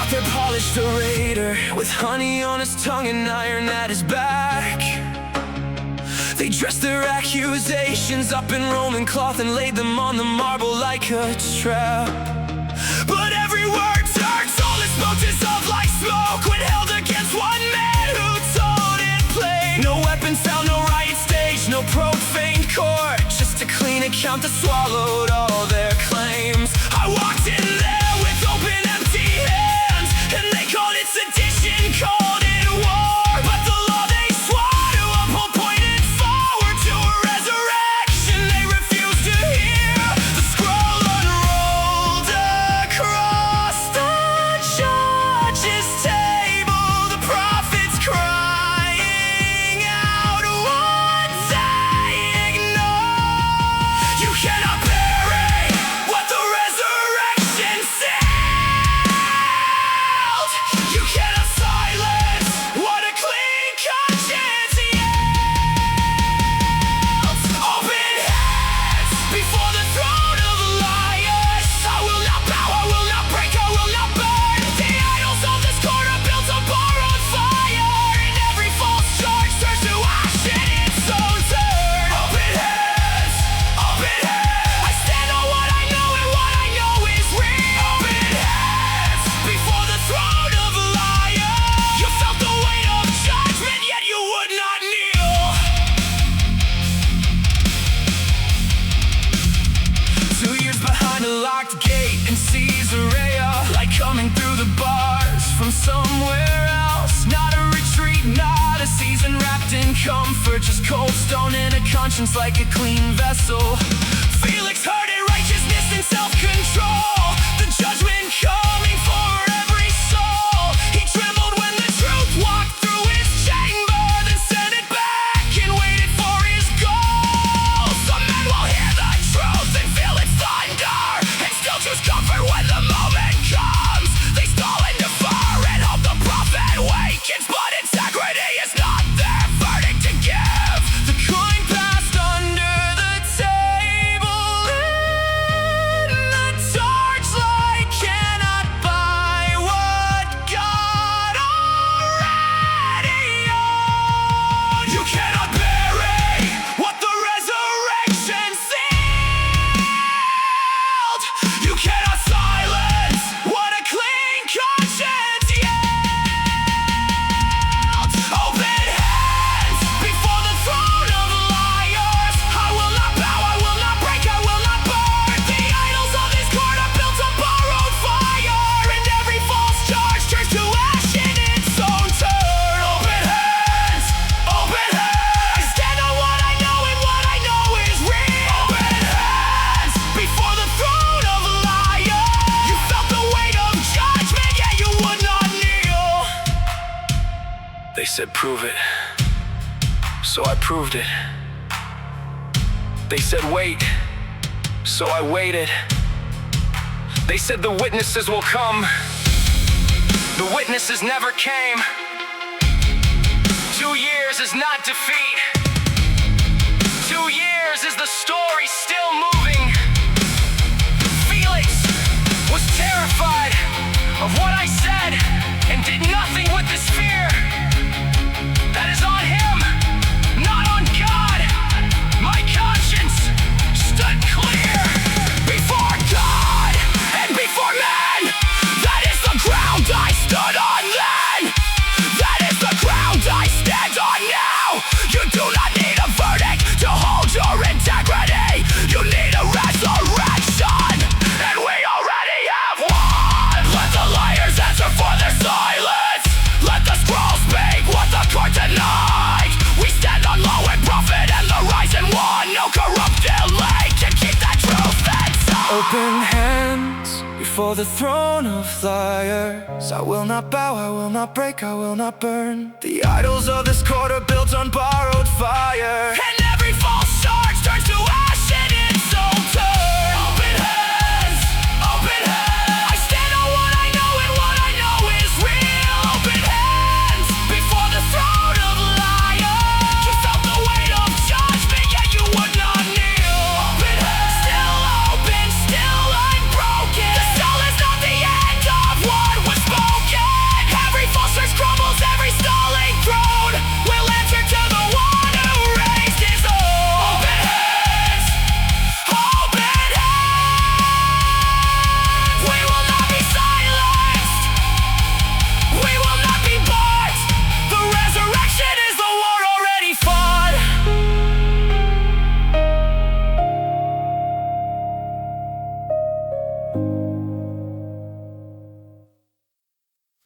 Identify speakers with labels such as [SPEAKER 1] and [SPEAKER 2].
[SPEAKER 1] Their polished orator with honey on his tongue and iron at his back. They dressed their accusations up in Roman cloth and laid them on the marble like a trap. But every word turned soulless, smoke dissolved like smoke when held against one man who told it plain. No weapon found, no riot stage, no profane court, just a clean account that swallowed all their claims. I walked in there with open empty hands, and they called it sedition, called it war. But the law they swore to uphold pointed forward to a resurrection they refused to hear. The scroll unrolled across the judge's table, the prophets crying out what they ignore. You cannot bury what the resurrection sealed. You cannot silence what a clean conscience yields. Open hands before the throne of liars. I will not bow, I will not break, I will not burn. The idols of this court are built on borrowed fire, and every false charge turns to ash in its own turn. Open hands, open hands. I stand on what I know, and what I know is real. Open hands before the throne of liars. You felt the weight of judgment, yet you would not kneel. 2 years behind a locked gate in Caesarea, like coming through the bars from somewhere else. Not a retreat, not a season wrapped in comfort, just cold stone and a conscience like a clean vessel. Felix heard it, righteousness and self-control, the judgment coming for every soul. He trembled when the truth walked through his chamber, then sent it back and waited for his goal. Some men will hear the truth and feel its thunder, and still choose comfort when the moment comes. They stall and defer and hope the prophet wakens, but integrity is not their verdict to give. The coin passed under the table, and the torchlight cannot buy what God already owned. You cannot bury what the resurrection sealed. You cannot silence what a clean conscience yields. Open hands before the throne of liars. I will not bow, I will not break, I will not burn. The idols of this court are built on borrowed fire, and every false charge turns to ash in its own turn. Open hands, open hands. I stand on what I know, and what I know is real. Open hands before the throne of liars. You felt the weight of judgment, yet you would not kneel. They said prove it, so I proved it. They said wait, so I waited. They said the witnesses will come, the witnesses never came. 2 years is not defeat. 2 years is the story still moving. Felix was terrified of what I said and did nothing with this fear. That is on him, not on God. My conscience stood clear before God and before men. That is the ground I stood on then. That is the ground I stand on now. You do not need a verdict to hold your integrity. You need a resurrection, and we already have one. Let the liars answer for their silence. Let the scroll speak what the court denied. We stand on law and prophet and the rising one. No corrupt delay can keep that truth inside. Open hands before the throne of liars. I will not bow, I will not break, I will not burn. The idols of this court are built on borrowed fire.